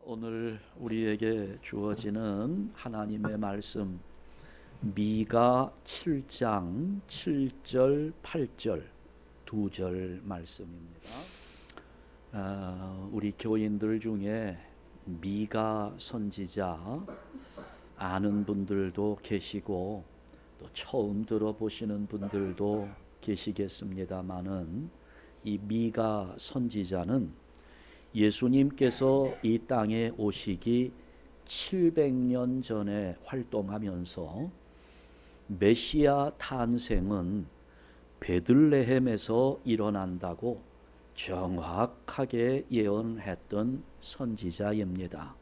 오늘 우리에게 주어지는 하나님의 말씀 미가 7장 7절 8절 두 절 말씀입니다. 우리 교인들 중에 미가 선지자 아는 분들도 계시고 또 처음 들어보시는 분들도 계시겠습니다마는 이 미가 선지자는 예수님께서 이 땅에 오시기 700년 전에 활동하면서 메시아 탄생은 베들레헴에서 일어난다고 정확하게 예언했던 선지자입니다.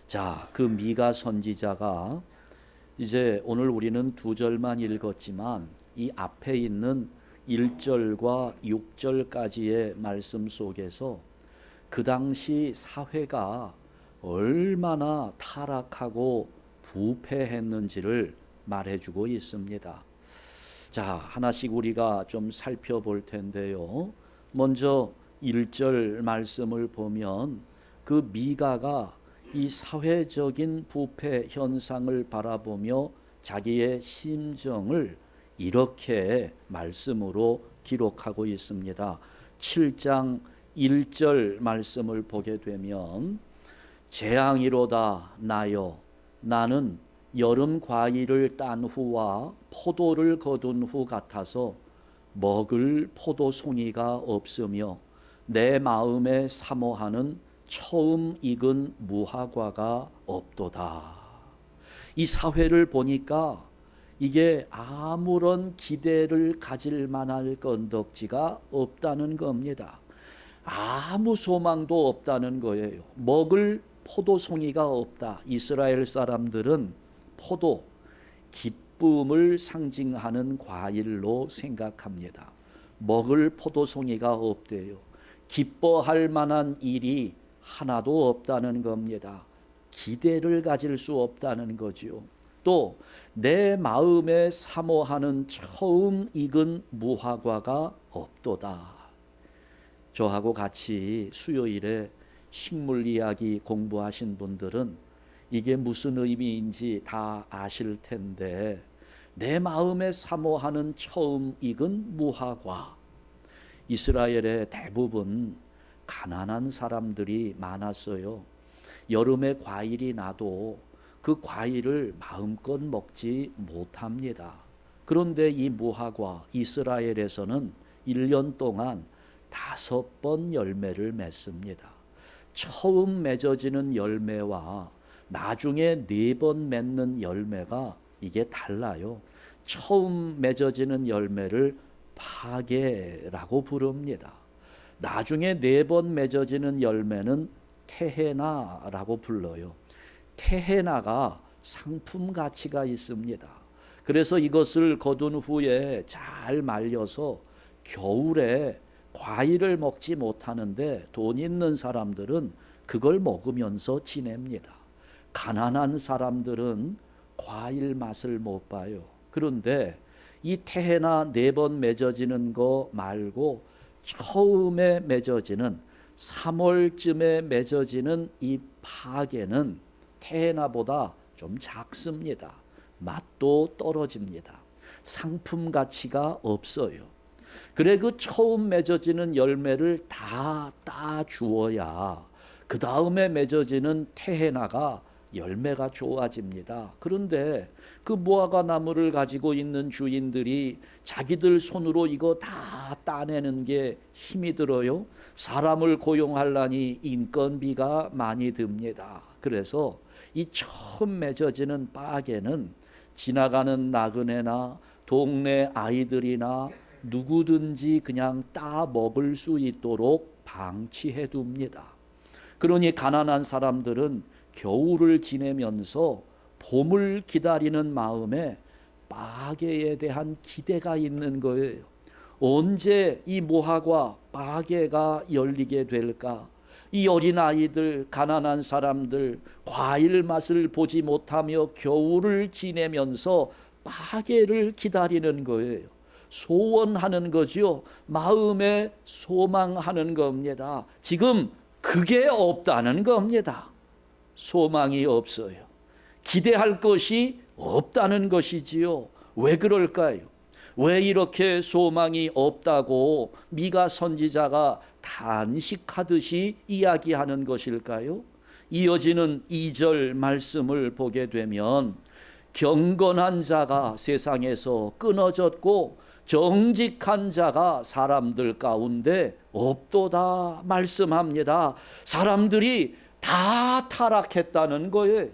자, 그 미가 선지자가 이제 오늘 우리는 두 절만 읽었지만 이 앞에 있는 1절과 6절까지의 말씀 속에서 그 당시 사회가 얼마나 타락하고 부패했는지를 말해주고 있습니다. 자, 하나씩 우리가 좀 살펴볼 텐데요. 먼저 1절 말씀을 보면 그 미가가 이 사회적인 부패 현상을 바라보며 자기의 심정을 이렇게 말씀으로 기록하고 있습니다. 7장 1절 말씀을 보게 되면 재앙이로다 나여 나는 여름 과일을 딴 후와 포도를 거둔 후 같아서 먹을 포도송이가 없으며 내 마음에 사모하는 처음 익은 무화과가 없도다. 이 사회를 보니까 이게 아무런 기대를 가질 만할 건덕지가 없다는 겁니다. 아무 소망도 없다는 거예요. 먹을 포도송이가 없다. 이스라엘 사람들은 포도, 기쁨을 상징하는 과일로 생각합니다. 먹을 포도송이가 없대요. 기뻐할 만한 일이 하나도 없다는 겁니다. 기대를 가질 수 없다는 거죠. 또 내 마음에 사모하는 처음 익은 무화과가 없도다. 저하고 같이 수요일에 식물 이야기 공부하신 분들은 이게 무슨 의미인지 다 아실 텐데, 내 마음에 사모하는 처음 익은 무화과. 이스라엘의 대부분 가난한 사람들이 많았어요. 여름에 과일이 나도 그 과일을 마음껏 먹지 못합니다. 그런데 이 무화과, 이스라엘에서는 1년 동안 5번 열매를 맺습니다. 처음 맺어지는 열매와 나중에 4번 맺는 열매가 이게 달라요. 처음 맺어지는 열매를 파게라고 부릅니다. 나중에 4번 맺어지는 열매는 테헤나라고 불러요. 테헤나가 상품 가치가 있습니다. 그래서 이것을 거둔 후에 잘 말려서 겨울에 과일을 먹지 못하는데 돈 있는 사람들은 그걸 먹으면서 지냅니다. 가난한 사람들은 과일 맛을 못 봐요. 그런데 이 테헤나 4번 맺어지는 거 말고 처음에 맺어지는 3월쯤에 맺어지는 이 파게는 테헤나보다 좀 작습니다. 맛도 떨어집니다. 상품 가치가 없어요. 그래 그 처음 맺어지는 열매를 다 따 주어야 그 다음에 맺어지는 테헤나가 열매가 좋아집니다. 그런데 그 무화과 나무를 가지고 있는 주인들이 자기들 손으로 이거 다 따내는 게 힘이 들어요. 사람을 고용하려니 인건비가 많이 듭니다. 그래서 이 처음 맺어지는 파게는 지나가는 나그네나 동네 아이들이나 누구든지 그냥 따 먹을 수 있도록 방치해 둡니다. 그러니 가난한 사람들은 겨울을 지내면서 봄을 기다리는 마음에 파게에 대한 기대가 있는 거예요. 언제 이 무화과 파게가 열리게 될까? 이 어린아이들, 가난한 사람들, 과일 맛을 보지 못하며 겨울을 지내면서 파게를 기다리는 거예요. 소원하는 거죠. 마음에 소망하는 겁니다. 지금 그게 없다는 겁니다. 소망이 없어요. 기대할 것이 없다는 것이지요. 왜 그럴까요? 왜 이렇게 소망이 없다고 미가 선지자가 단식하듯이 이야기하는 것일까요? 이어지는 2절 말씀을 보게 되면 경건한 자가 세상에서 끊어졌고 정직한 자가 사람들 가운데 없도다 말씀합니다. 사람들이 다 타락했다는 거예요.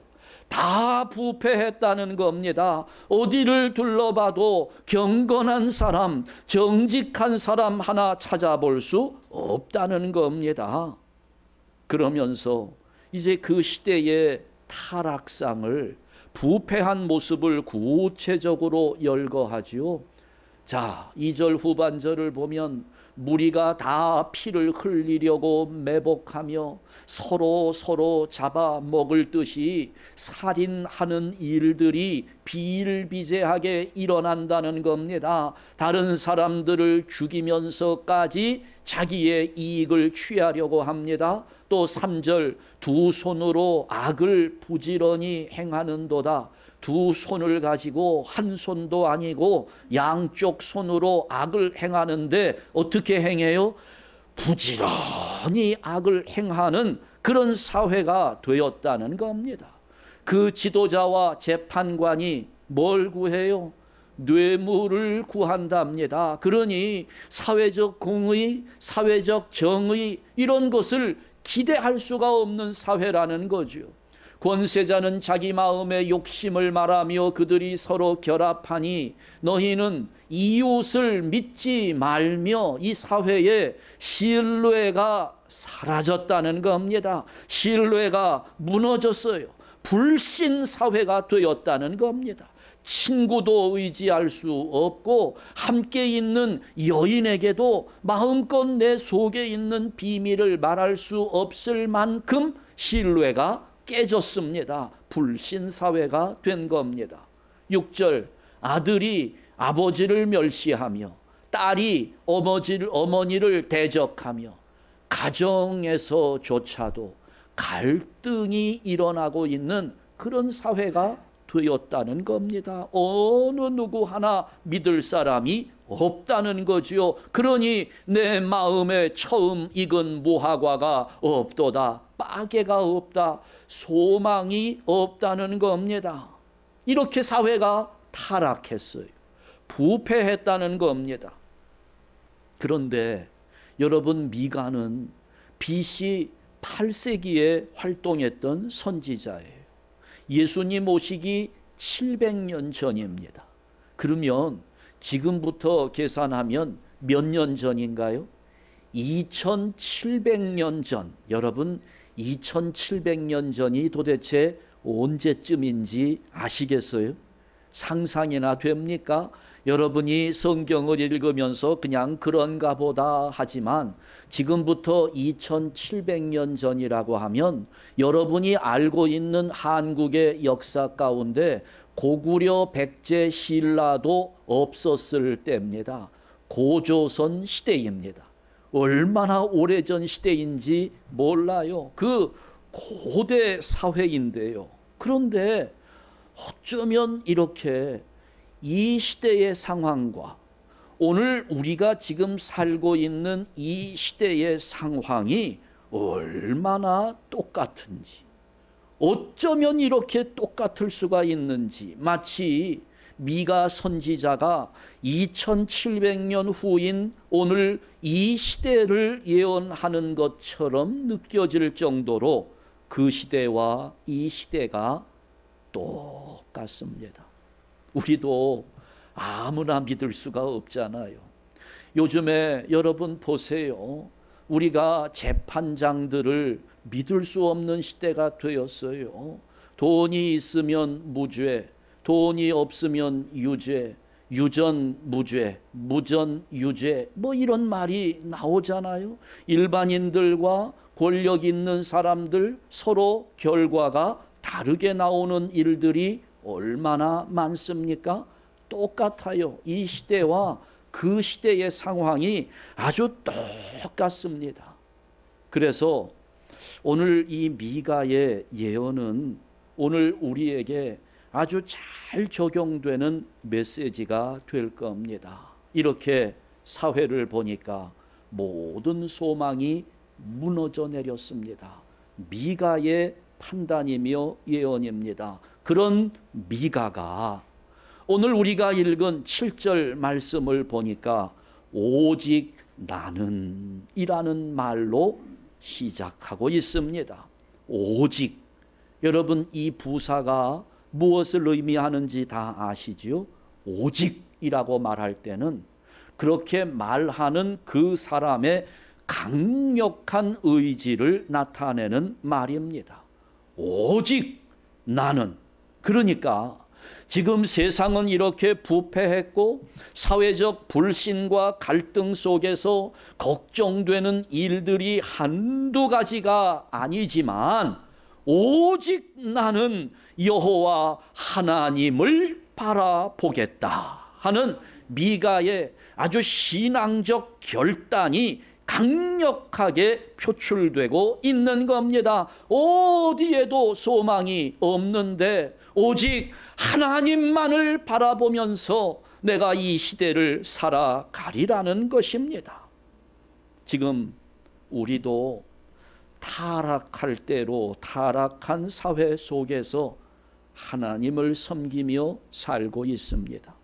다 부패했다는 겁니다. 어디를 둘러봐도 경건한 사람, 정직한 사람 하나 찾아볼 수 없다는 겁니다. 그러면서 이제 그 시대의 타락상을, 부패한 모습을 구체적으로 열거하지요. 자, 2절 후반절을 보면 무리가 다 피를 흘리려고 매복하며 서로 잡아먹을 듯이 살인하는 일들이 비일비재하게 일어난다는 겁니다. 다른 사람들을 죽이면서까지 자기의 이익을 취하려고 합니다. 또 3절 두 손으로 악을 부지런히 행하는도다. 두 손을 가지고 한 손도 아니고 양쪽 손으로 악을 행하는데 어떻게 행해요? 부지런히 악을 행하는 그런 사회가 되었다는 겁니다. 그 지도자와 재판관이 뭘 구해요? 뇌물을 구한답니다. 그러니 사회적 공의, 사회적 정의 이런 것을 기대할 수가 없는 사회라는 거죠. 권세자는 자기 마음의 욕심을 말하며 그들이 서로 결합하니 너희는 이웃을 믿지 말며 이 사회에 신뢰가 사라졌다는 겁니다. 신뢰가 무너졌어요. 불신 사회가 되었다는 겁니다. 친구도 의지할 수 없고 함께 있는 여인에게도 마음껏 내 속에 있는 비밀을 말할 수 없을 만큼 신뢰가 깨졌습니다. 불신사회가 된 겁니다. 6절 아들이 아버지를 멸시하며 딸이 어머니를 대적하며 가정에서조차도 갈등이 일어나고 있는 그런 사회가 되었다는 겁니다. 어느 누구 하나 믿을 사람이 없다는 거지요. 그러니 내 마음에 처음 익은 무화과가 없도다. 빠개가 없다. 소망이 없다는 겁니다. 이렇게 사회가 타락했어요. 부패했다는 겁니다. 그런데 여러분, 미가는 BC 8세기에 활동했던 선지자예요. 예수님 오시기 700년 전입니다. 그러면 지금부터 계산하면 몇 년 전인가요? 2700년 전. 여러분, 2700년 전이 도대체 언제쯤인지 아시겠어요? 상상이나 됩니까? 여러분이 성경을 읽으면서 그냥 그런가 보다 하지만 지금부터 2700년 전이라고 하면 여러분이 알고 있는 한국의 역사 가운데 고구려 백제 신라도 없었을 때입니다. 고조선 시대입니다. 얼마나 오래전 시대인지 몰라요. 그 고대 사회인데요. 그런데 어쩌면 이렇게 이 시대의 상황과 오늘 우리가 지금 살고 있는 이 시대의 상황이 얼마나 똑같은지, 어쩌면 이렇게 똑같을 수가 있는지, 마치 미가 선지자가 2700년 후인 오늘 이 시대를 예언하는 것처럼 느껴질 정도로 그 시대와 이 시대가 똑같습니다. 우리도 아무나 믿을 수가 없잖아요. 요즘에 여러분 보세요. 우리가 재판장들을 믿을 수 없는 시대가 되었어요. 돈이 있으면 무죄, 돈이 없으면 유죄, 유전 무죄, 무전 유죄, 뭐 이런 말이 나오잖아요. 일반인들과 권력 있는 사람들 서로 결과가 다르게 나오는 일들이 얼마나 많습니까? 똑같아요. 이 시대와 그 시대의 상황이 아주 똑같습니다. 그래서 오늘 이 미가의 예언은 오늘 우리에게 아주 잘 적용되는 메시지가 될 겁니다. 이렇게 사회를 보니까 모든 소망이 무너져 내렸습니다. 미가의 판단이며 예언입니다. 그런 미가가 오늘 우리가 읽은 7절 말씀을 보니까 오직 나는 이라는 말로 시작하고 있습니다. 오직. 여러분, 이 부사가 무엇을 의미하는지 다 아시죠? 오직이라고 말할 때는 그렇게 말하는 그 사람의 강력한 의지를 나타내는 말입니다. 오직 나는. 그러니까 지금 세상은 이렇게 부패했고 사회적 불신과 갈등 속에서 걱정되는 일들이 한두 가지가 아니지만 오직 나는 여호와 하나님을 바라보겠다 하는 미가의 아주 신앙적 결단이 강력하게 표출되고 있는 겁니다. 어디에도 소망이 없는데 오직 하나님만을 바라보면서 내가 이 시대를 살아가리라는 것입니다. 지금 우리도 타락할 대로 타락한 사회 속에서 하나님을 섬기며 살고 있습니다.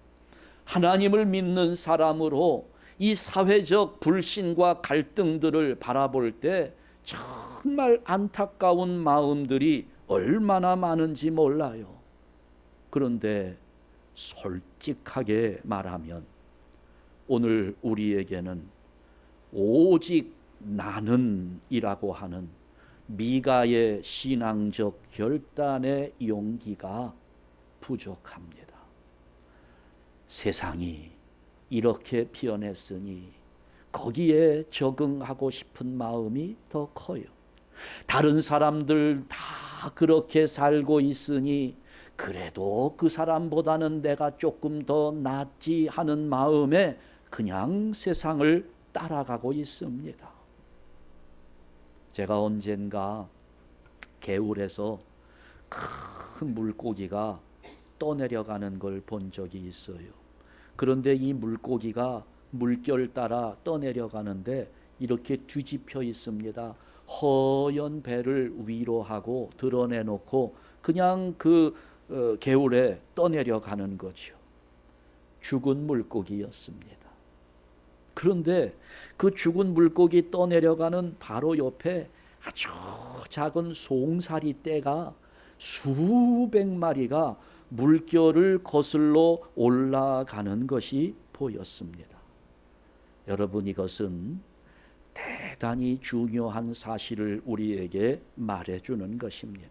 하나님을 믿는 사람으로 이 사회적 불신과 갈등들을 바라볼 때 정말 안타까운 마음들이 얼마나 많은지 몰라요. 그런데 솔직하게 말하면 오늘 우리에게는 오직 나는 이라고 하는 미가의 신앙적 결단의 용기가 부족합니다. 세상이 이렇게 변했으니 거기에 적응하고 싶은 마음이 더 커요. 다른 사람들 다 그렇게 살고 있으니 그래도 그 사람보다는 내가 조금 더 낫지 하는 마음에 그냥 세상을 따라가고 있습니다. 제가 언젠가 개울에서 큰 물고기가 떠내려가는 걸 본 적이 있어요. 그런데 이 물고기가 물결 따라 떠내려가는데 이렇게 뒤집혀 있습니다. 허연 배를 위로 하고 드러내놓고 그냥 그 개울에 떠내려가는 거죠. 죽은 물고기였습니다. 그런데 그 죽은 물고기 떠내려가는 바로 옆에 아주 작은 송사리 떼가 수백 마리가 물결을 거슬러 올라가는 것이 보였습니다. 여러분, 이것은 대단히 중요한 사실을 우리에게 말해주는 것입니다.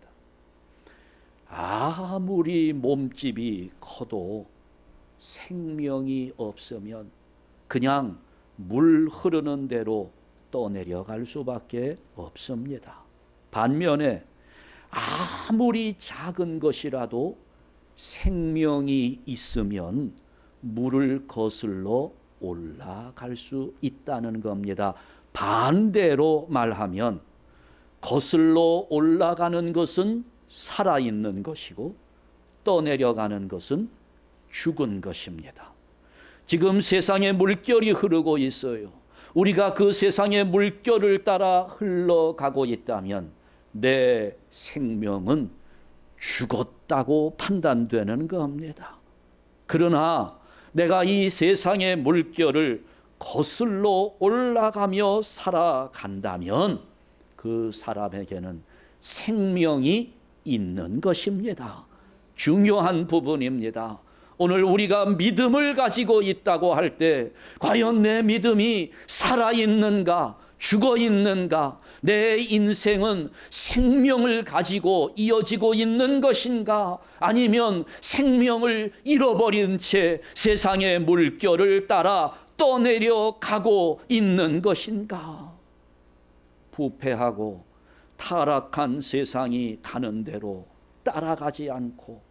아무리 몸집이 커도 생명이 없으면 그냥 물 흐르는 대로 떠내려갈 수밖에 없습니다. 반면에 아무리 작은 것이라도 생명이 있으면 물을 거슬러 올라갈 수 있다는 겁니다. 반대로 말하면 거슬러 올라가는 것은 살아있는 것이고 떠내려가는 것은 죽은 것입니다. 지금 세상에 물결이 흐르고 있어요. 우리가 그 세상의 물결을 따라 흘러가고 있다면 내 생명은 죽었다고 판단되는 겁니다. 그러나 내가 이 세상의 물결을 거슬러 올라가며 살아간다면 그 사람에게는 생명이 있는 것입니다. 중요한 부분입니다. 오늘 우리가 믿음을 가지고 있다고 할 때 과연 내 믿음이 살아있는가 죽어있는가, 내 인생은 생명을 가지고 이어지고 있는 것인가, 아니면 생명을 잃어버린 채 세상의 물결을 따라 떠내려 가고 있는 것인가. 부패하고 타락한 세상이 가는 대로 따라가지 않고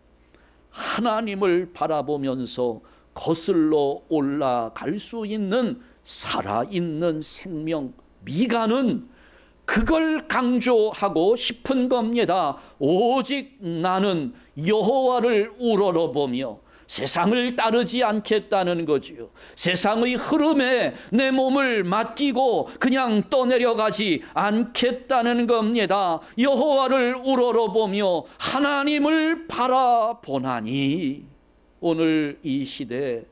하나님을 바라보면서 거슬러 올라갈 수 있는 살아있는 생명, 미가는 그걸 강조하고 싶은 겁니다. 오직 나는 여호와를 우러러보며 세상을 따르지 않겠다는 거지요. 세상의 흐름에 내 몸을 맡기고 그냥 떠내려가지 않겠다는 겁니다. 여호와를 우러러보며 하나님을 바라보나니. 오늘 이 시대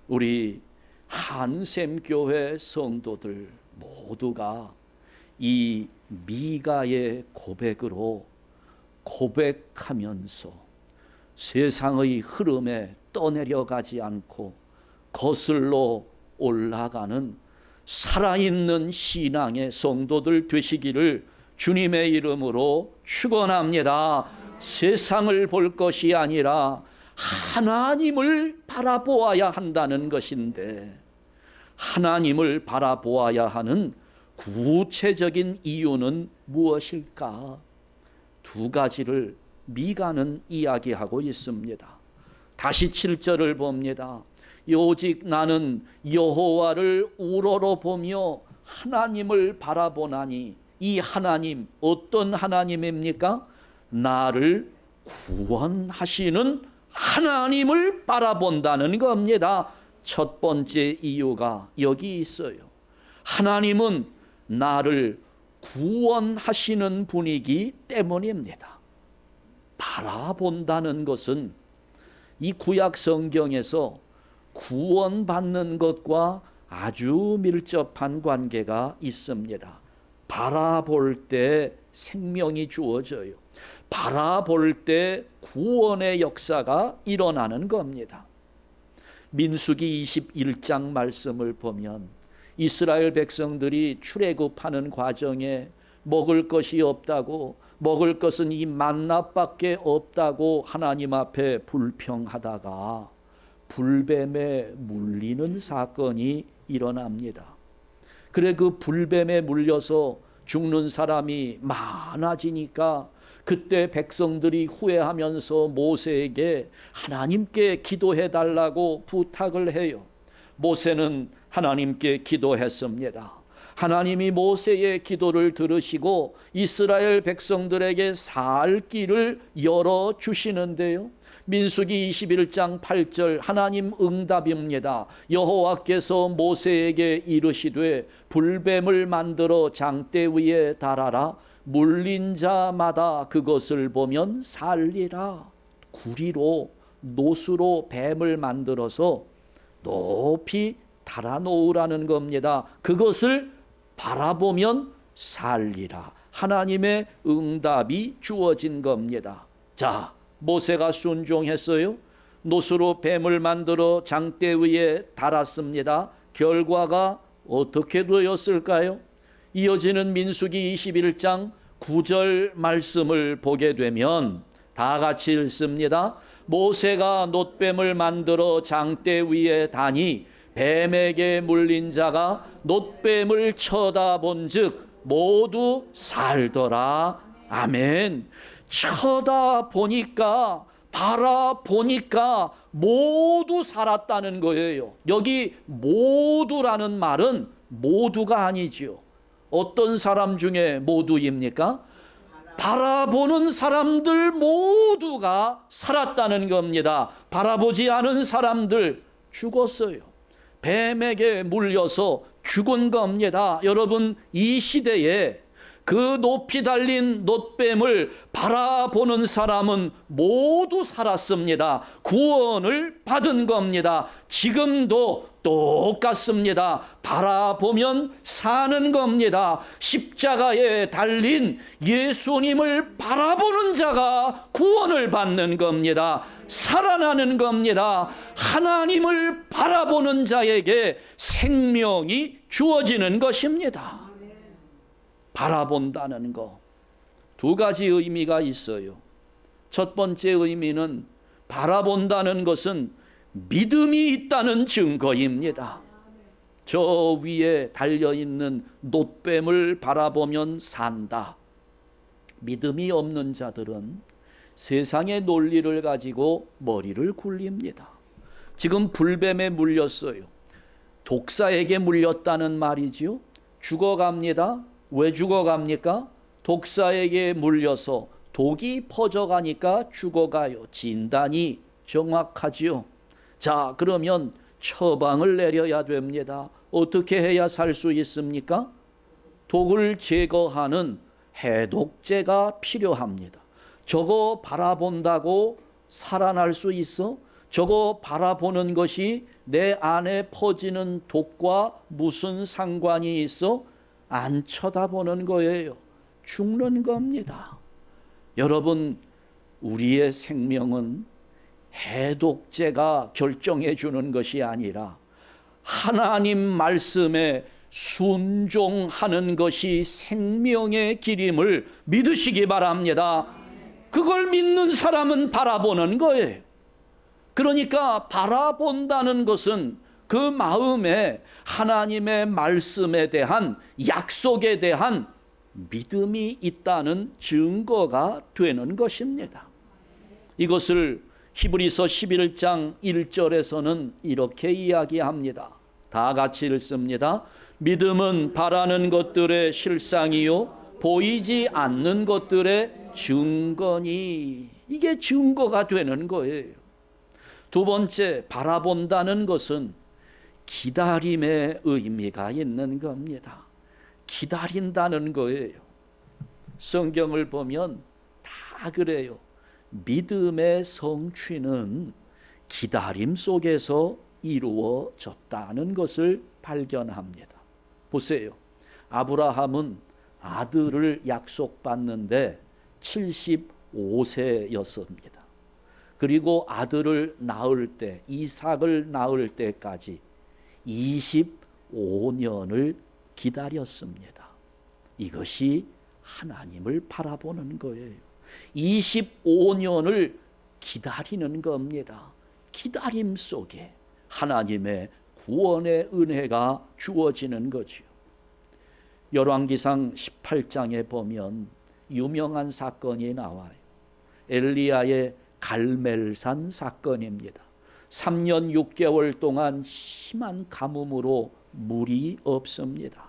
우리 한샘교회 성도들 모두가 이 미가의 고백으로 고백하면서 세상의 흐름에 떠내려가지 않고 거슬러 올라가는 살아있는 신앙의 성도들 되시기를 주님의 이름으로 축원합니다. 세상을 볼 것이 아니라 하나님을 바라보아야 한다는 것인데, 하나님을 바라보아야 하는 구체적인 이유는 무엇일까? 두 가지를 미가는 이야기하고 있습니다. 다시 7절을 봅니다. 오직 나는 여호와를 우러러보며 하나님을 바라보나니. 이 하나님, 어떤 하나님입니까? 나를 구원하시는 하나님을 바라본다는 겁니다. 첫 번째 이유가 여기 있어요. 하나님은 나를 구원하시는 분이기 때문입니다. 바라본다는 것은 이 구약 성경에서 구원받는 것과 아주 밀접한 관계가 있습니다. 바라볼 때 생명이 주어져요. 바라볼 때 구원의 역사가 일어나는 겁니다. 민수기 21장 말씀을 보면 이스라엘 백성들이 출애굽하는 과정에 먹을 것이 없다고, 먹을 것은 이 만나밖에 없다고 하나님 앞에 불평하다가 불뱀에 물리는 사건이 일어납니다. 그래 그 불뱀에 물려서 죽는 사람이 많아지니까 그때 백성들이 후회하면서 모세에게 하나님께 기도해 달라고 부탁을 해요. 모세는 하나님께 기도했습니다. 하나님이 모세의 기도를 들으시고 이스라엘 백성들에게 살 길을 열어주시는데요. 민수기 21장 8절 하나님 응답입니다. 여호와께서 모세에게 이르시되 불뱀을 만들어 장대 위에 달아라. 물린 자마다 그것을 보면 살리라. 구리로 노수로 뱀을 만들어서 높이 달아놓으라는 겁니다. 그것을 바라보면 살리라. 하나님의 응답이 주어진 겁니다. 자, 모세가 순종했어요. 노수로 뱀을 만들어 장대 위에 달았습니다. 결과가 어떻게 되었을까요? 이어지는 민수기 21장 9절 말씀을 보게 되면 다 같이 읽습니다. 모세가 놋뱀을 만들어 장대 위에 다니 뱀에게 물린 자가 놋뱀을 쳐다본즉 모두 살더라. 아멘. 쳐다보니까, 바라보니까 모두 살았다는 거예요. 여기 모두라는 말은 모두가 아니지요. 어떤 사람 중에 모두입니까? 바라보는 사람들 모두가 살았다는 겁니다. 바라보지 않은 사람들 죽었어요. 뱀에게 물려서 죽은 겁니다. 여러분, 이 시대에 그 높이 달린 놋뱀을 바라보는 사람은 모두 살았습니다. 구원을 받은 겁니다. 지금도 똑같습니다. 바라보면 사는 겁니다. 십자가에 달린 예수님을 바라보는 자가 구원을 받는 겁니다. 살아나는 겁니다. 하나님을 바라보는 자에게 생명이 주어지는 것입니다. 바라본다는 거, 두 가지 의미가 있어요. 첫 번째 의미는 바라본다는 것은 믿음이 있다는 증거입니다. 저 위에 달려있는 놋뱀을 바라보면 산다. 믿음이 없는 자들은 세상의 논리를 가지고 머리를 굴립니다. 지금 불뱀에 물렸어요. 독사에게 물렸다는 말이지요. 죽어갑니다. 왜 죽어갑니까? 독사에게 물려서 독이 퍼져가니까 죽어가요. 진단이 정확하지요. 자, 그러면 처방을 내려야 됩니다. 어떻게 해야 살 수 있습니까? 독을 제거하는 해독제가 필요합니다. 저거 바라본다고 살아날 수 있어? 저거 바라보는 것이 내 안에 퍼지는 독과 무슨 상관이 있어? 안 쳐다보는 거예요. 죽는 겁니다. 여러분, 우리의 생명은 해독제가 결정해 주는 것이 아니라 하나님 말씀에 순종하는 것이 생명의 길임을 믿으시기 바랍니다. 그걸 믿는 사람은 바라보는 거예요. 그러니까 바라본다는 것은 그 마음에 하나님의 말씀에 대한 약속에 대한 믿음이 있다는 증거가 되는 것입니다. 이것을 히브리서 11장 1절에서는 이렇게 이야기합니다. 다 같이 읽습니다. 믿음은 바라는 것들의 실상이요 보이지 않는 것들의 증거니. 이게 증거가 되는 거예요. 두 번째, 바라본다는 것은 기다림의 의미가 있는 겁니다. 기다린다는 거예요. 성경을 보면 다 그래요. 믿음의 성취는 기다림 속에서 이루어졌다는 것을 발견합니다. 보세요. 아브라함은 아들을 약속받는데 75세였습니다. 그리고 아들을 낳을 때, 이삭을 낳을 때까지 25년을 기다렸습니다. 이것이 하나님을 바라보는 거예요. 25년을 기다리는 겁니다. 기다림 속에 하나님의 구원의 은혜가 주어지는 거죠. 열왕기상 18장에 보면 유명한 사건이 나와요. 엘리야의 갈멜산 사건입니다. 3년 6개월 동안 심한 가뭄으로 물이 없습니다.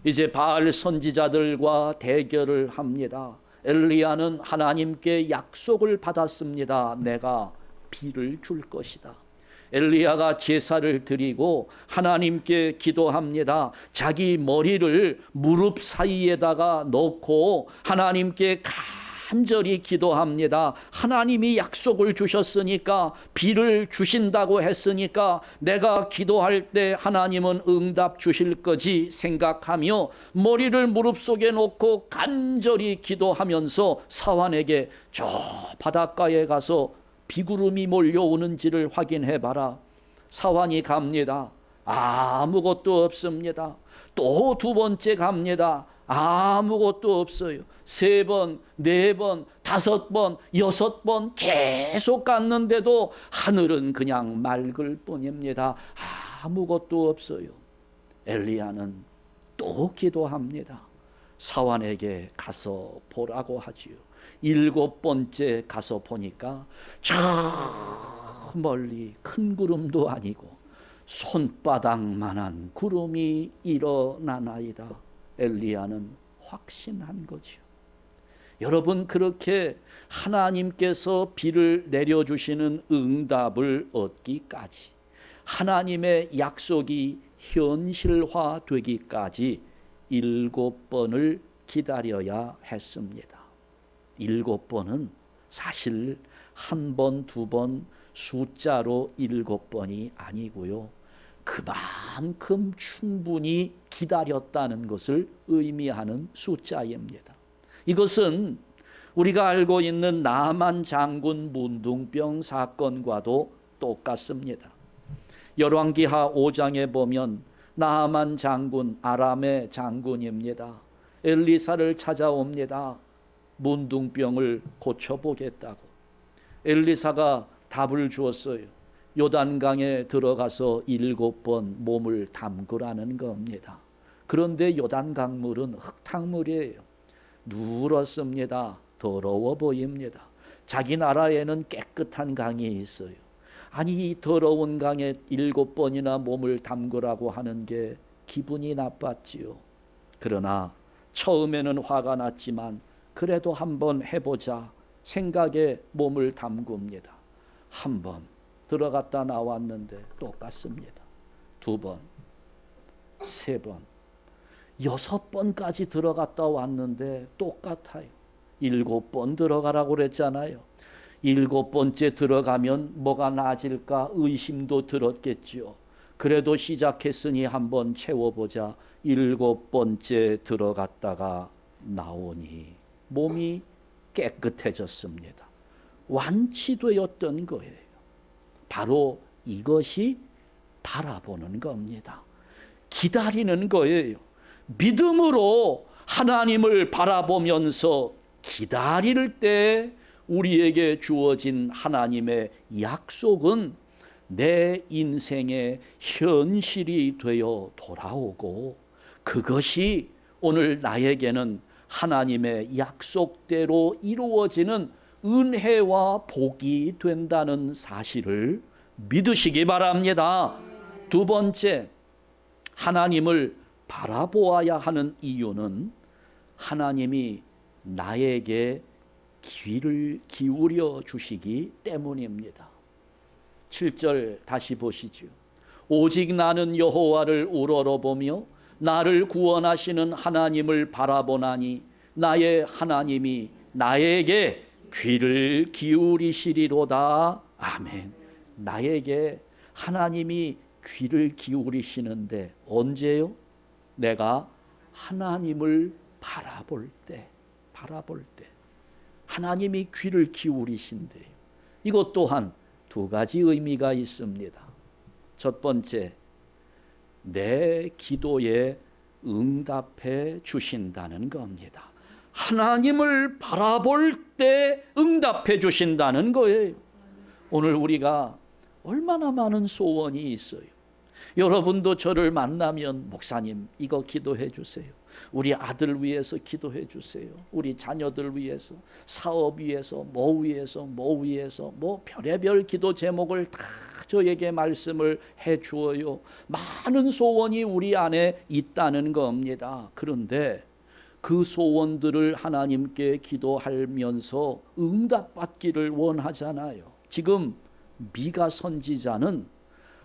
이제 바알 선지자들과 대결을 합니다. 엘리야는 하나님께 약속을 받았습니다. 내가 비를 줄 것이다. 엘리야가 제사를 드리고 하나님께 기도합니다. 자기 머리를 무릎 사이에다가 넣고 하나님께 간절히 기도합니다. 하나님이 약속을 주셨으니까, 비를 주신다고 했으니까 내가 기도할 때 하나님은 응답 주실 거지 생각하며 머리를 무릎 속에 놓고 간절히 기도하면서 사환에게 저 바닷가에 가서 비구름이 몰려오는지를 확인해 봐라. 사환이 갑니다. 아무것도 없습니다. 또 두 번째 갑니다. 아무것도 없어요. 3번, 4번, 5번, 6번 계속 갔는데도 하늘은 그냥 맑을 뿐입니다. 아무것도 없어요. 엘리야는 또 기도합니다. 사환에게 가서 보라고 하지요. 7번째 가서 보니까 저 멀리 큰 구름도 아니고 손바닥만한 구름이 일어나나이다. 엘리야는 확신한 거죠. 여러분, 그렇게 하나님께서 비를 내려주시는 응답을 얻기까지, 하나님의 약속이 현실화되기까지 7번을 기다려야 했습니다. 7번은 사실 1번, 2번 숫자로 7번이 아니고요. 그만큼 충분히 기다렸다는 것을 의미하는 숫자입니다. 이것은 우리가 알고 있는 나만 장군 문둥병 사건과도 똑같습니다. 열왕기하 5장에 보면 나만 장군, 아람의 장군입니다. 엘리사를 찾아옵니다. 문둥병을 고쳐보겠다고. 엘리사가 답을 주었어요. 요단강에 들어가서 7번 몸을 담그라는 겁니다. 그런데 요단강물은 흙탕물이에요. 누렇습니다. 더러워 보입니다. 자기 나라에는 깨끗한 강이 있어요. 아니, 이 더러운 강에 7번이나 몸을 담그라고 하는 게 기분이 나빴지요. 그러나 처음에는 화가 났지만 그래도 한번 해보자 생각에 몸을 담굽니다. 한 번 들어갔다 나왔는데 똑같습니다. 두 번, 세 번, 6번까지 들어갔다 왔는데 똑같아요. 7번 들어가라고 그랬잖아요. 7번째 들어가면 뭐가 나아질까 의심도 들었겠지요. 그래도 시작했으니 한번 채워보자. 7번째 들어갔다가 나오니 몸이 깨끗해졌습니다. 완치되었던 거예요. 바로 이것이 바라보는 겁니다. 기다리는 거예요. 믿음으로 하나님을 바라보면서 기다릴 때 우리에게 주어진 하나님의 약속은 내 인생의 현실이 되어 돌아오고 그것이 오늘 나에게는 하나님의 약속대로 이루어지는 은혜와 복이 된다는 사실을 믿으시기 바랍니다. 두 번째, 하나님을 바라보아야 하는 이유는 하나님이 나에게 귀를 기울여 주시기 때문입니다. 7절 다시 보시죠. 오직 나는 여호와를 우러러보며 나를 구원하시는 하나님을 바라보나니 나의 하나님이 나에게 귀를 기울이시리로다. 아멘. 나에게 하나님이 귀를 기울이시는데 언제요? 내가 하나님을 바라볼 때 하나님이 귀를 기울이신대요. 이것 또한 두 가지 의미가 있습니다. 첫 번째, 내 기도에 응답해 주신다는 겁니다. 하나님을 바라볼 때 응답해 주신다는 거예요. 오늘 우리가 얼마나 많은 소원이 있어요. 여러분도 저를 만나면 목사님 이거 기도해 주세요. 우리 아들 위해서 기도해 주세요. 우리 자녀들 위해서, 사업 위해서, 뭐 위해서, 뭐 별의별 기도 제목을 다 저에게 말씀을 해 주어요. 많은 소원이 우리 안에 있다는 겁니다. 그런데 그 소원들을 하나님께 기도하면서 응답받기를 원하잖아요. 지금 미가 선지자는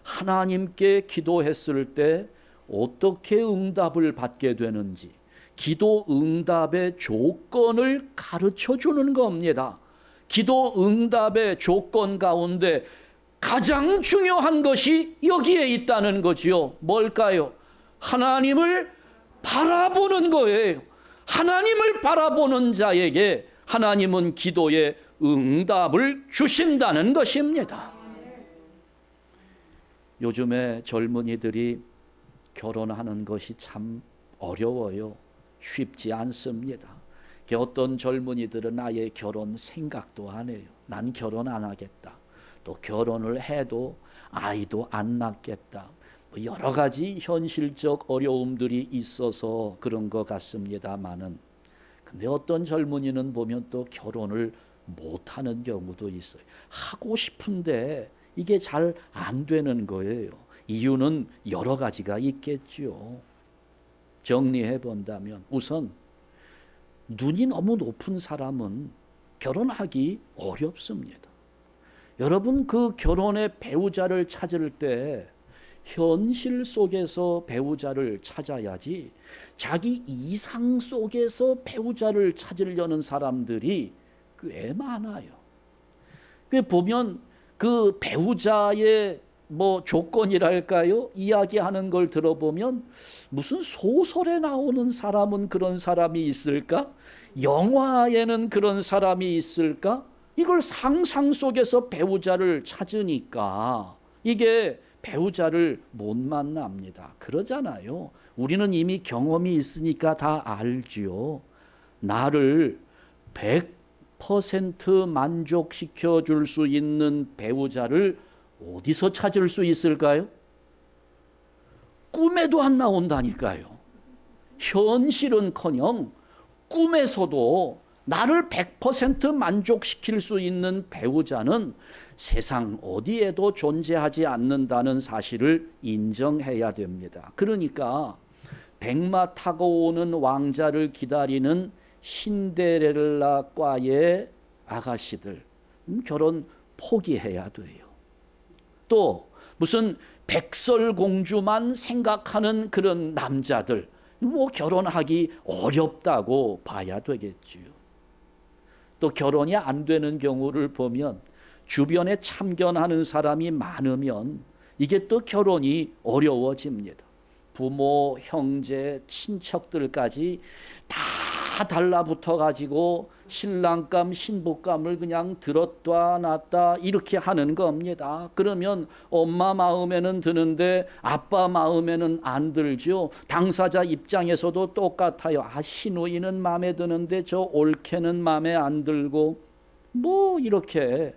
하나님께 기도했을 때 어떻게 응답을 받게 되는지 기도 응답의 조건을 가르쳐 주는 겁니다. 기도 응답의 조건 가운데 가장 중요한 것이 여기에 있다는 거지요. 뭘까요? 하나님을 바라보는 거예요. 하나님을 바라보는 자에게 하나님은 기도에 응답을 주신다는 것입니다. 요즘에 젊은이들이 결혼하는 것이 참 어려워요. 쉽지 않습니다. 어떤 젊은이들은 아예 결혼 생각도 안 해요. 난 결혼 안 하겠다. 또 결혼을 해도 아이도 안 낳겠다. 여러 가지 현실적 어려움들이 있어서 그런 것 같습니다만은, 근데 어떤 젊은이는 보면 또 결혼을 못하는 경우도 있어요. 하고 싶은데 이게 잘 안 되는 거예요. 이유는 여러 가지가 있겠죠. 정리해 본다면 우선 눈이 너무 높은 사람은 결혼하기 어렵습니다. 여러분, 그 결혼의 배우자를 찾을 때 현실 속에서 배우자를 찾아야지 자기 이상 속에서 배우자를 찾으려는 사람들이 꽤 많아요. 보면 그 배우자의 조건이랄까요? 이야기하는 걸 들어보면 무슨 소설에 나오는 사람은 그런 사람이 있을까? 영화에는 그런 사람이 있을까? 이걸 상상 속에서 배우자를 찾으니까 이게 배우자를 못 만납니다. 그러잖아요. 우리는 이미 경험이 있으니까 다 알지요. 나를 100% 만족시켜 줄 수 있는 배우자를 어디서 찾을 수 있을까요? 꿈에도 안 나온다니까요. 현실은커녕 꿈에서도 나를 100% 만족시킬 수 있는 배우자는 세상 어디에도 존재하지 않는다는 사실을 인정해야 됩니다. 그러니까 백마 타고 오는 왕자를 기다리는 신데렐라과의 아가씨들, 결혼 포기해야 돼요. 또 무슨 백설공주만 생각하는 그런 남자들, 뭐 결혼하기 어렵다고 봐야 되겠지요. 또 결혼이 안 되는 경우를 보면 주변에 참견하는 사람이 많으면 이게 또 결혼이 어려워집니다. 부모, 형제, 친척들까지 다 달라붙어 가지고 신랑감, 신부감을 그냥 들었다 놨다 이렇게 하는 겁니다. 그러면 엄마 마음에는 드는데 아빠 마음에는 안 들죠. 당사자 입장에서도 똑같아요. 시누이는 마음에 드는데 저 올케는 마음에 안 들고, 뭐 이렇게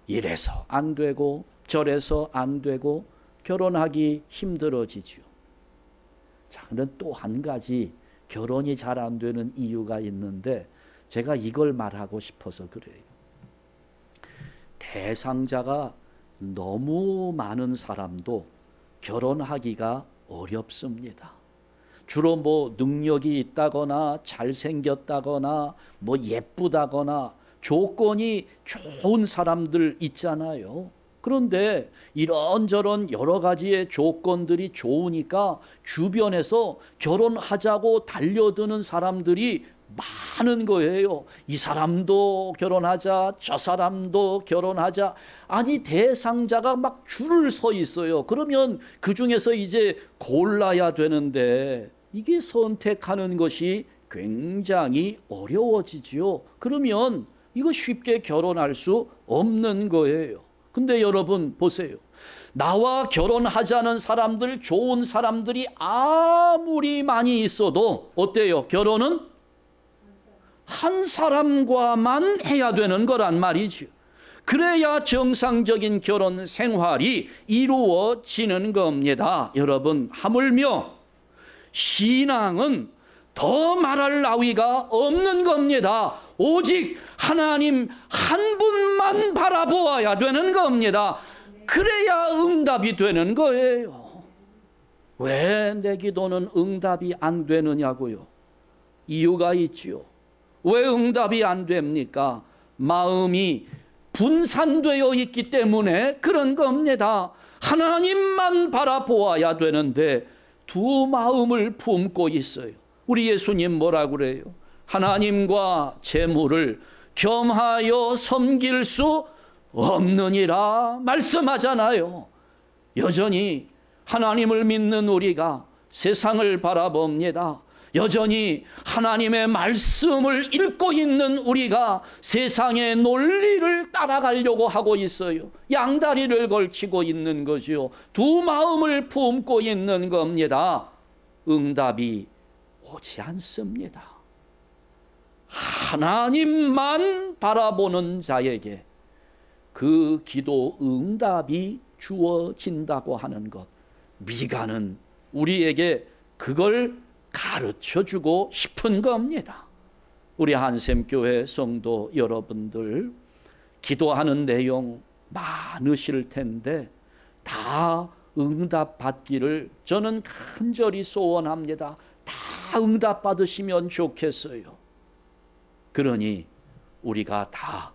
이래서 안 되고 저래서 안 되고 결혼하기 힘들어지죠. 자, 그런데 또 한 가지 결혼이 잘 안 되는 이유가 있는데 제가 이걸 말하고 싶어서 그래요. 대상자가 너무 많은 사람도 결혼하기가 어렵습니다. 주로 뭐 능력이 있다거나 잘생겼다거나 뭐 예쁘다거나 조건이 좋은 사람들 있잖아요. 그런데 이런저런 여러 가지의 조건들이 좋으니까 주변에서 결혼하자고 달려드는 사람들이 많은 거예요. 이 사람도 결혼하자, 저 사람도 결혼하자. 아니, 대상자가 막 줄을 서 있어요. 그러면 그 중에서 이제 골라야 되는데 이게 선택하는 것이 굉장히 어려워지지요. 그러면 이거 쉽게 결혼할 수 없는 거예요. 근데 여러분 보세요. 나와 결혼하자는 사람들, 좋은 사람들이 아무리 많이 있어도 어때요? 결혼은 한 사람과만 해야 되는 거란 말이죠. 그래야 정상적인 결혼 생활이 이루어지는 겁니다. 여러분, 하물며 신앙은 더 말할 나위가 없는 겁니다. 오직 하나님 한 분만 바라보아야 되는 겁니다. 그래야 응답이 되는 거예요. 왜 내 기도는 응답이 안 되느냐고요? 이유가 있지요. 왜 응답이 안 됩니까? 마음이 분산되어 있기 때문에 그런 겁니다. 하나님만 바라보아야 되는데 두 마음을 품고 있어요. 우리 예수님 뭐라 그래요? 하나님과 재물을 겸하여 섬길 수 없느니라 말씀하잖아요. 여전히 하나님을 믿는 우리가 세상을 바라봅니다. 여전히 하나님의 말씀을 읽고 있는 우리가 세상의 논리를 따라가려고 하고 있어요. 양다리를 걸치고 있는 거죠. 두 마음을 품고 있는 겁니다. 응답이 오지 않습니다. 하나님만 바라보는 자에게 그 기도 응답이 주어진다고 하는 것, 미가는 우리에게 그걸 가르쳐주고 싶은 겁니다. 우리 한샘교회 성도 여러분들, 기도하는 내용 많으실 텐데 다 응답 받기를 저는 간절히 소원합니다. 다 응답 받으시면 좋겠어요. 그러니 우리가 다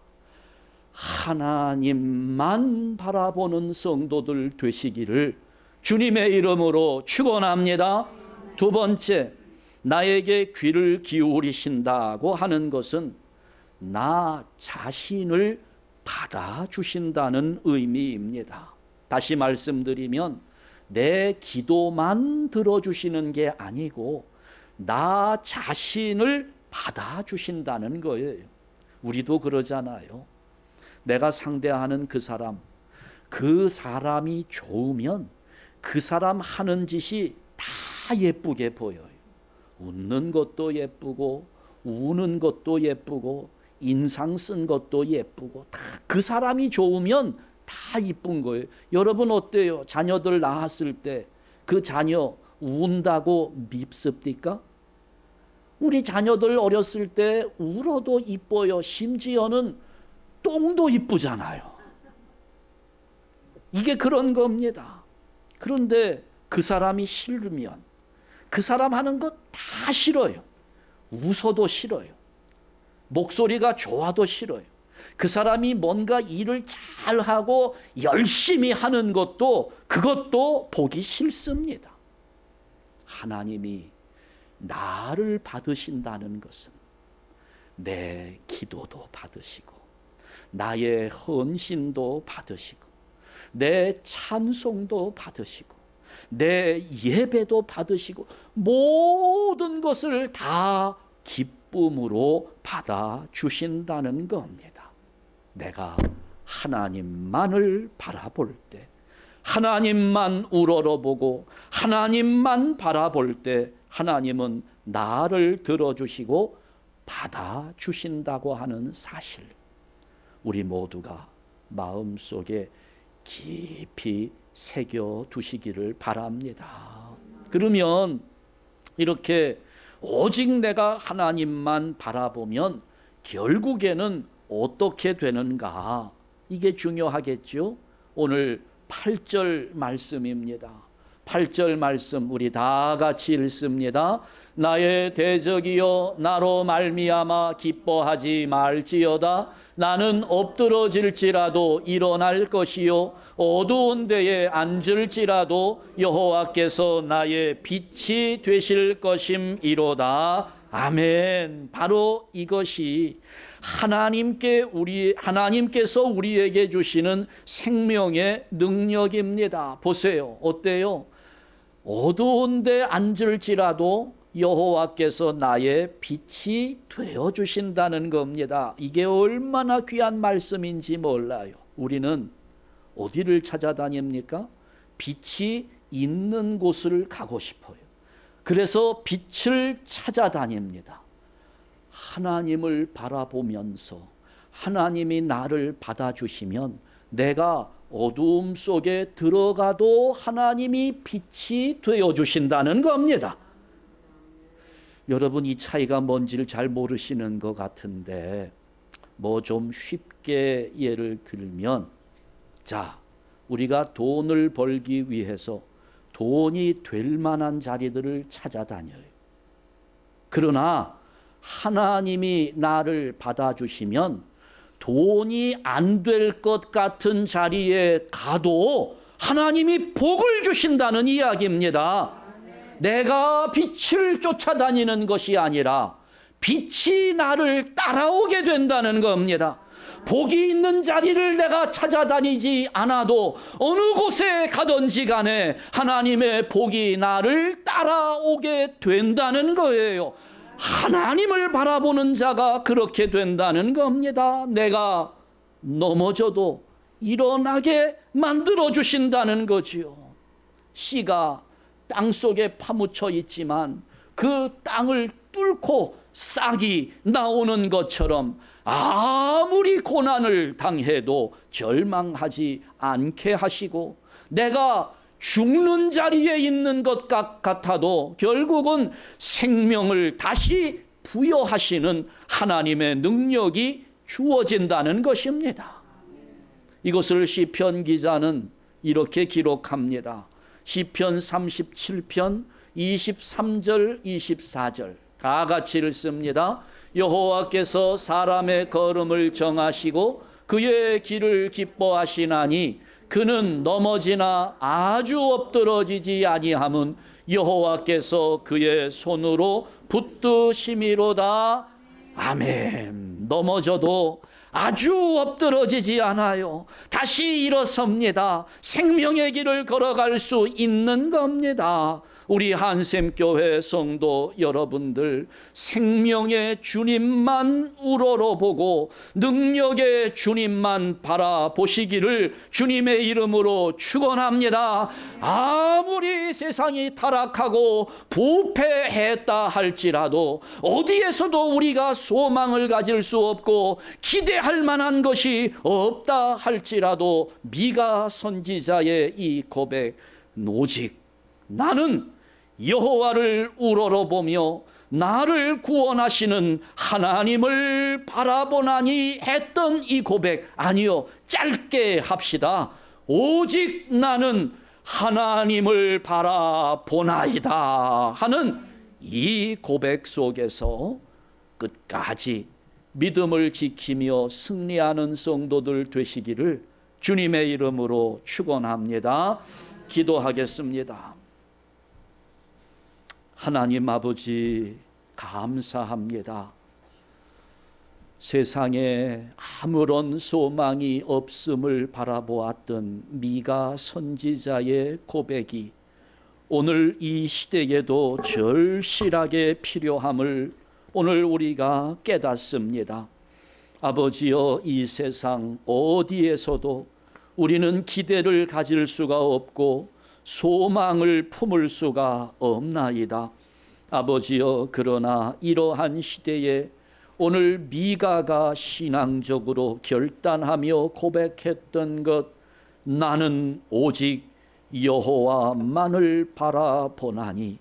하나님만 바라보는 성도들 되시기를 주님의 이름으로 축원합니다. 두 번째, 나에게 귀를 기울이신다고 하는 것은 나 자신을 받아주신다는 의미입니다. 다시 말씀드리면 내 기도만 들어주시는 게 아니고 나 자신을 받아주신다는 거예요. 우리도 그러잖아요. 내가 상대하는 그 사람이 좋으면 그 사람 하는 짓이 다 예쁘게 보여요. 웃는 것도 예쁘고 우는 것도 예쁘고 인상 쓴 것도 예쁘고 다 그 사람이 좋으면 다 이쁜 거예요. 여러분 어때요? 자녀들 낳았을 때 그 자녀 운다고 밉습니까? 우리 자녀들 어렸을 때 울어도 이뻐요. 심지어는 똥도 이쁘잖아요. 이게 그런 겁니다. 그런데 그 사람이 싫으면, 그 사람 하는 것 다 싫어요. 웃어도 싫어요. 목소리가 좋아도 싫어요. 그 사람이 뭔가 일을 잘하고 열심히 하는 것도 그것도 보기 싫습니다. 하나님이 나를 받으신다는 것은 내 기도도 받으시고 나의 헌신도 받으시고 내 찬송도 받으시고 내 예배도 받으시고 모든 것을 다 기쁨으로 받아주신다는 겁니다. 내가 하나님만을 바라볼 때, 하나님만 우러러보고 하나님만 바라볼 때 하나님은 나를 들어주시고 받아주신다고 하는 사실, 우리 모두가 마음속에 깊이 새겨두시기를 바랍니다. 그러면 이렇게 오직 내가 하나님만 바라보면 결국에는 어떻게 되는가? 이게 중요하겠죠. 오늘 8절 말씀입니다. 8절 말씀 우리 다 같이 읽습니다. 나의 대적이여 나로 말미암아 기뻐하지 말지어다. 나는 엎드러질지라도 일어날 것이요 어두운 데에 앉을지라도 여호와께서 나의 빛이 되실 것임이로다. 아멘. 바로 이것이 하나님께서 우리에게 주시는 생명의 능력입니다. 보세요. 어때요? 어두운 데 앉을지라도 여호와께서 나의 빛이 되어 주신다는 겁니다. 이게 얼마나 귀한 말씀인지 몰라요. 우리는 어디를 찾아다닙니까? 빛이 있는 곳을 가고 싶어요. 그래서 빛을 찾아다닙니다. 하나님을 바라보면서 하나님이 나를 받아주시면 내가 어두움 속에 들어가도 하나님이 빛이 되어주신다는 겁니다. 여러분, 이 차이가 뭔지를 잘 모르시는 것 같은데 뭐 좀 쉽게 예를 들면, 자, 우리가 돈을 벌기 위해서 돈이 될 만한 자리들을 찾아다녀요. 그러나 하나님이 나를 받아주시면 돈이 안 될 것 같은 자리에 가도 하나님이 복을 주신다는 이야기입니다. 내가 빛을 쫓아다니는 것이 아니라 빛이 나를 따라오게 된다는 겁니다. 복이 있는 자리를 내가 찾아다니지 않아도 어느 곳에 가든지 간에 하나님의 복이 나를 따라오게 된다는 거예요. 하나님을 바라보는 자가 그렇게 된다는 겁니다. 내가 넘어져도 일어나게 만들어 주신다는 거지요. 씨가 땅속에 파묻혀 있지만 그 땅을 뚫고 싹이 나오는 것처럼 아무리 고난을 당해도 절망하지 않게 하시고, 내가 죽는 자리에 있는 것 같아도 결국은 생명을 다시 부여하시는 하나님의 능력이 주어진다는 것입니다. 이것을 시편 기자는 이렇게 기록합니다. 시편 37편 23절 24절 다 같이 읽습니다. 여호와께서 사람의 걸음을 정하시고 그의 길을 기뻐하시나니 그는 넘어지나 아주 엎드러지지 아니함은 여호와께서 그의 손으로 붙드심이로다. 아멘. 넘어져도 아주 엎드러지지 않아요. 다시 일어섭니다. 생명의 길을 걸어갈 수 있는 겁니다. 우리 한샘교회 성도 여러분들, 생명의 주님만 우러러보고 능력의 주님만 바라보시기를 주님의 이름으로 축원합니다. 아무리 세상이 타락하고 부패했다 할지라도 어디에서도 우리가 소망을 가질 수 없고 기대할 만한 것이 없다 할지라도 미가 선지자의 이 고백, 오직 나는 여호와를 우러러보며 나를 구원하시는 하나님을 바라보나니 했던 이 고백, 아니요, 짧게 합시다. 오직 나는 하나님을 바라보나이다 하는 이 고백 속에서 끝까지 믿음을 지키며 승리하는 성도들 되시기를 주님의 이름으로 축원합니다. 기도하겠습니다. 하나님 아버지 감사합니다. 세상에 아무런 소망이 없음을 바라보았던 미가 선지자의 고백이 오늘 이 시대에도 절실하게 필요함을 오늘 우리가 깨닫습니다. 아버지여, 이 세상 어디에서도 우리는 기대를 가질 수가 없고 소망을 품을 수가 없나이다. 아버지여, 그러나 이러한 시대에 오늘 미가가 신앙적으로 결단하며 고백했던 것, 나는 오직 여호와만을 바라보나니,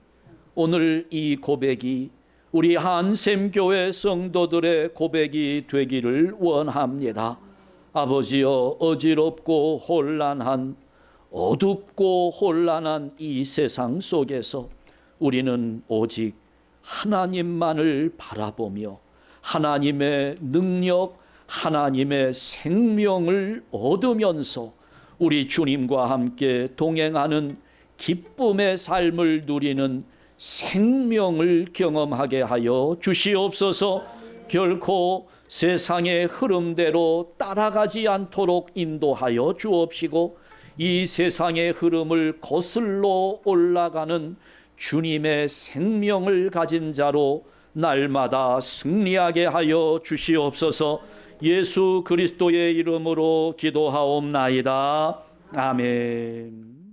오늘 이 고백이 우리 한샘교회 성도들의 고백이 되기를 원합니다. 아버지여, 어지럽고 혼란한, 어둡고 혼란한 이 세상 속에서 우리는 오직 하나님만을 바라보며 하나님의 능력, 하나님의 생명을 얻으면서 우리 주님과 함께 동행하는 기쁨의 삶을 누리는 생명을 경험하게 하여 주시옵소서. 결코 세상의 흐름대로 따라가지 않도록 인도하여 주옵시고, 이 세상의 흐름을 거슬러 올라가는 주님의 생명을 가진 자로 날마다 승리하게 하여 주시옵소서. 예수 그리스도의 이름으로 기도하옵나이다. 아멘.